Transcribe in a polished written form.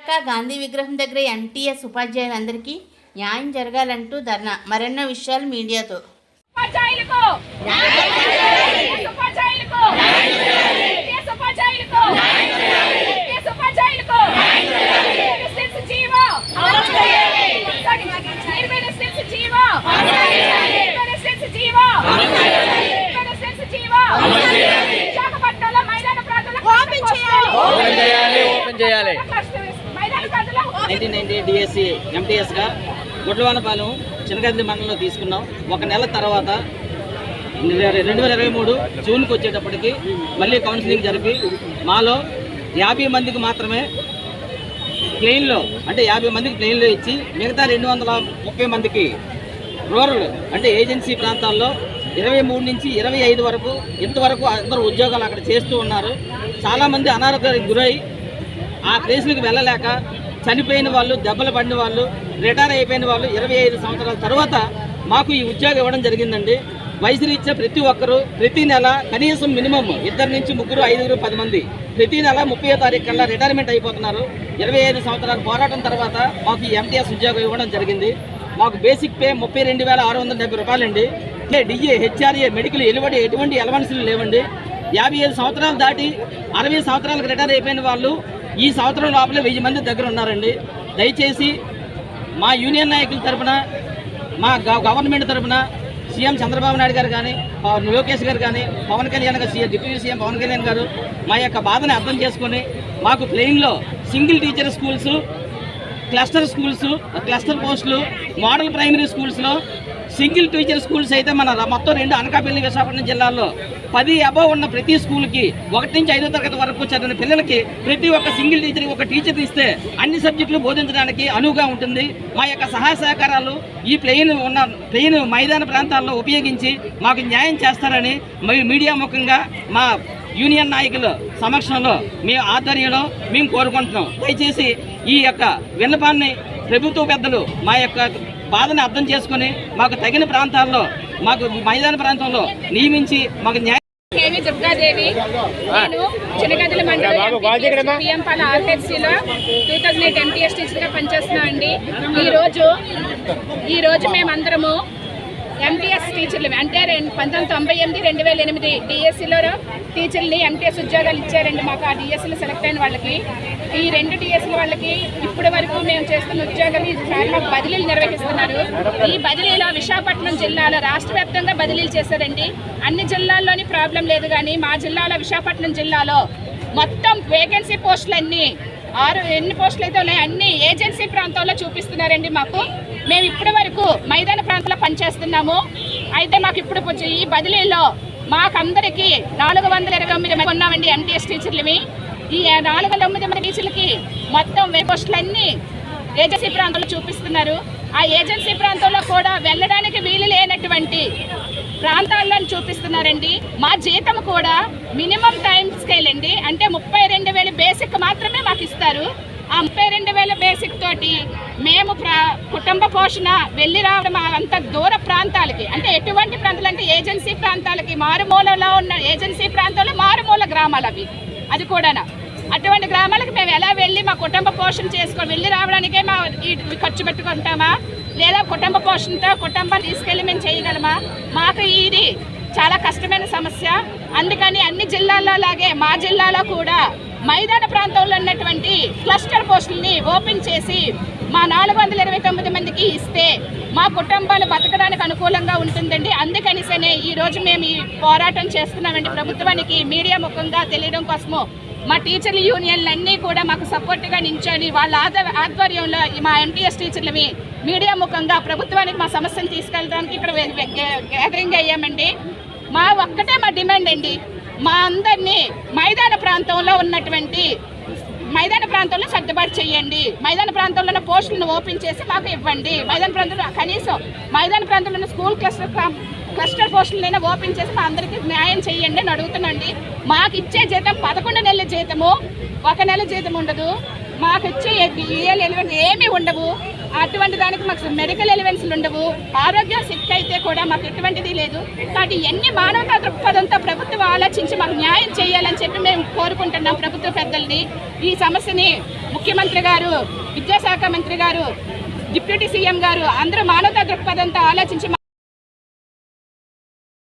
విశాఖ గాంధీ విగ్రహం దగ్గర ఎంటీఎస్ ఉపాధ్యాయులందరికీ న్యాయం జరగాలంటూ ధర్నా. మరెన్నో విషయాలు మీడియాతో. డిఎస్సి ఎంటీఎస్గా గుడ్లవానపాలెం చినగద్ది మండలంలో తీసుకున్నాం. ఒక నెల తర్వాత 2023 జూన్కి వచ్చేటప్పటికి మళ్ళీ కౌన్సిలింగ్ జరిపి మాలో 50 మందికి మాత్రమే ప్లెయిన్లో, అంటే 50 మందికి ప్లెయిన్లో ఇచ్చి మిగతా 230 మందికి రూరల్ అంటే ఏజెన్సీ ప్రాంతాల్లో 23 నుంచి 25 వరకు ఇంతవరకు అందరూ ఉద్యోగాలు అక్కడ చేస్తూ ఉన్నారు. చాలామంది అనారోగ్యానికి గురై ఆ ప్లేస్లకు వెళ్ళలేక చనిపోయిన వాళ్ళు, దెబ్బలు పడిన వాళ్ళు, రిటైర్ అయిపోయిన వాళ్ళు 25 సంవత్సరాల తర్వాత మాకు ఈ ఉద్యోగం ఇవ్వడం జరిగిందండి. వయసు రీత్యా ప్రతి ఒక్కరూ ప్రతి నెల కనీసం మినిమం 2 నుంచి 3, 5, 10 మంది ప్రతి నెల 30వ తారీఖు కల్లా రిటైర్మెంట్ అయిపోతున్నారు. 25 సంవత్సరాల పోరాటం తర్వాత మాకు ఈ ఎంటీఎస్ ఉద్యోగం ఇవ్వడం జరిగింది. మాకు బేసిక్ పే 32,670 రూపాయలండి. డిఏ, హెచ్ఆర్ఏ, మెడికల్ ఎటువంటి ఎలవెన్స్లు లేవండి. 55 సంవత్సరాలు దాటి 60 సంవత్సరాలకు రిటైర్ అయిపోయిన వాళ్ళు ఈ సంవత్సరం లోపలే 1000 మంది దగ్గర ఉన్నారండి. దయచేసి మా యూనియన్ నాయకుల తరఫున, మా గవర్నమెంట్ తరఫున సీఎం చంద్రబాబు నాయుడు గారు కానీ, లోకేష్ గారు కానీ, పవన్ కళ్యాణ్ గారు, డిప్యూటీ సీఎం పవన్ కళ్యాణ్ గారు మా యొక్క బాధని అర్థం చేసుకొని మాకు ప్లెయిన్లో single teacher schools, cluster schools, cluster పోస్టులు, మోడల్ ప్రైమరీ స్కూల్స్లో సింగిల్ టీచర్ స్కూల్స్ అయితే మన మొత్తం 2 అనకాపల్లి, విశాఖపట్నం జిల్లాల్లో 10 అబవ్ ఉన్న ప్రతి స్కూల్కి 1 నుంచి 5వ తరగతి వరకు చదివిన పిల్లలకి ప్రతి ఒక్క సింగిల్ టీచర్కి ఒక టీచర్ ఇస్తే అన్ని సబ్జెక్టులు బోధించడానికి అనువుగా ఉంటుంది. మా యొక్క సహాయ సహకారాలు ఈ ప్లెయిన్ మైదాన ప్రాంతాల్లో ఉపయోగించి మాకు న్యాయం చేస్తారని మీడియా ముఖంగా మా యూనియన్ నాయకుల సమక్షంలో మీ ఆధ్వర్యంలో మేము కోరుకుంటున్నాం. దయచేసి ఈ యొక్క విన్నపాన్ని ప్రభుత్వ పెద్దలు మా యొక్క బాధని అర్థం చేసుకుని మాకు తగిన ప్రాంతాల్లో, మాకు మైదాన ప్రాంతంలో నియమించి మాకు న్యాయం. దుర్గాదేవి, నేను చినగదిల మండలం పిఎంపాల ఆర్హెచ్సిలో 2008 ఎంటీఎస్ టీచర్గా పనిచేస్తున్నాం అండి. ఈరోజు మేమందరము ఎంటీఎస్ టీచర్లు అంటే 1998, 2008 డిఎస్సిలో టీచర్ని ఎంటీఎస్ ఉద్యోగాలు ఇచ్చారండి మాకు. ఆ డిఎస్సిలో సెలెక్ట్ అయిన వాళ్ళకి, ఈ 2 డిఎస్సిల వాళ్ళకి ఇప్పటి వరకు మేము చేస్తున్న ఉద్యోగాలు ఈసారి మాకు బదిలీలు నిర్వహిస్తున్నారు. ఈ బదిలీలో విశాఖపట్నం జిల్లాలో రాష్ట్ర వ్యాప్తంగా బదిలీలు చేశారండి. అన్ని జిల్లాల్లోని ప్రాబ్లం లేదు, కానీ మా జిల్లాలో విశాఖపట్నం జిల్లాలో మొత్తం వేకెన్సీ పోస్టులన్నీ ఎన్ని పోస్టులు అయితే ఉన్నాయో అన్ని ఏజెన్సీ ప్రాంతాల్లో చూపిస్తున్నారండి మాకు. మేము ఇప్పటి వరకు మైదాన ప్రాంతంలో పనిచేస్తున్నాము. అయితే మాకు ఇప్పుడు ఈ బదిలీలో మాకందరికీ 429 మంది ఉన్నామండి ఎంటీఎస్ టీచర్లవి. ఈ 409 మంది టీచర్లకి మొత్తం పోస్టులన్నీ ఏజెన్సీ ప్రాంతంలో చూపిస్తున్నారు. ఆ ఏజెన్సీ ప్రాంతంలో కూడా వెళ్ళడానికి వీలు లేనటువంటి ప్రాంతాల్లో చూపిస్తున్నారండి. మా జీతం కూడా మినిమం టైం స్కేల్ అండి, అంటే 32,000 బేసిక్ మాత్రమే మాకు ఇస్తారు. ఆ 32,000 బేసిక్ తోటి మేము కుటుంబ పోషణ వెళ్ళి రావడం అంత దూర ప్రాంతాలకి, అంటే ఎటువంటి ప్రాంతాలు అంటే ఏజెన్సీ ప్రాంతాలకి, మారుమూలలో ఉన్న ఏజెన్సీ ప్రాంతాల్లో మారుమూల గ్రామాలు అవి, అది కూడా అటువంటి గ్రామాలకు మేము ఎలా వెళ్ళి మా కుటుంబ పోషణ చేసుకొని వెళ్ళి రావడానికే మా ఖర్చు పెట్టుకుంటామా, లేదా కుటుంబ పోషణతో కుటుంబాన్ని తీసుకెళ్ళి మేము చేయగలమా? మాకు ఇది చాలా కష్టమైన సమస్య. అందుకని అన్ని జిల్లాల్లో లాగే మా జిల్లాలో కూడా మైదాన ప్రాంతంలో ఉన్నటువంటి క్లస్టర్ పోస్టుల్ని ఓపెన్ చేసి మా 429 మందికి ఇస్తే మా కుటుంబాలు బతకడానికి అనుకూలంగా ఉంటుందండి. అందుకనిసనే ఈరోజు మేము ఈ పోరాటం చేస్తున్నామండి. ప్రభుత్వానికి మీడియా ముఖంగా తెలియడం కోసము మా టీచర్ల యూనియన్లు అన్నీ కూడా మాకు సపోర్ట్గా నించొని వాళ్ళ ఆధ్వర్యంలో మా ఎంటీఎస్ టీచర్లవి మీడియా ముఖంగా ప్రభుత్వానికి మా సమస్యను తీసుకెళ్ళడానికి ఇక్కడ గ్యాదరింగ్ అయ్యామండి. మా ఒక్కటే మా డిమాండ్ అండి, మా అందరినీ మైదాన ప్రాంతంలో సర్దుబాటు చేయండి. మైదాన ప్రాంతంలో ఉన్న పోస్టులను ఓపెన్ చేసి మాకు ఇవ్వండి. మైదాన ప్రాంతంలో కనీసం మైదాన ప్రాంతంలో ఉన్న స్కూల్ క్లస్టర్ పోస్టులైనా ఓపెన్ చేసి మా అందరికీ న్యాయం చేయండి అని అడుగుతున్నాండి. మాకు ఇచ్చే జీతం 11 నెలల జీతము, 1 నెల జీతం ఉండదు. మాకు ఇచ్చే ఏమీ ఉండవు. అటువంటి దానికి మాకు మెడికల్ ఎలివెన్స్లు ఉండవు. ఆరోగ్యం సిక్ అయితే కూడా మాకు ఎటువంటిది లేదు. కాబట్టి ఎన్ని మానవతా దృక్పథంతో ప్రభుత్వం ఆలోచించి మాకు న్యాయం చేయాలని చెప్పి మేము కోరుకుంటున్నాం ప్రభుత్వ పెద్దల్ని. ఈ సమస్యని ముఖ్యమంత్రి గారు, విద్యాశాఖ మంత్రి గారు, డిప్యూటీ సీఎం గారు అందరూ మానవతా దృక్పథంతో ఆలోచించి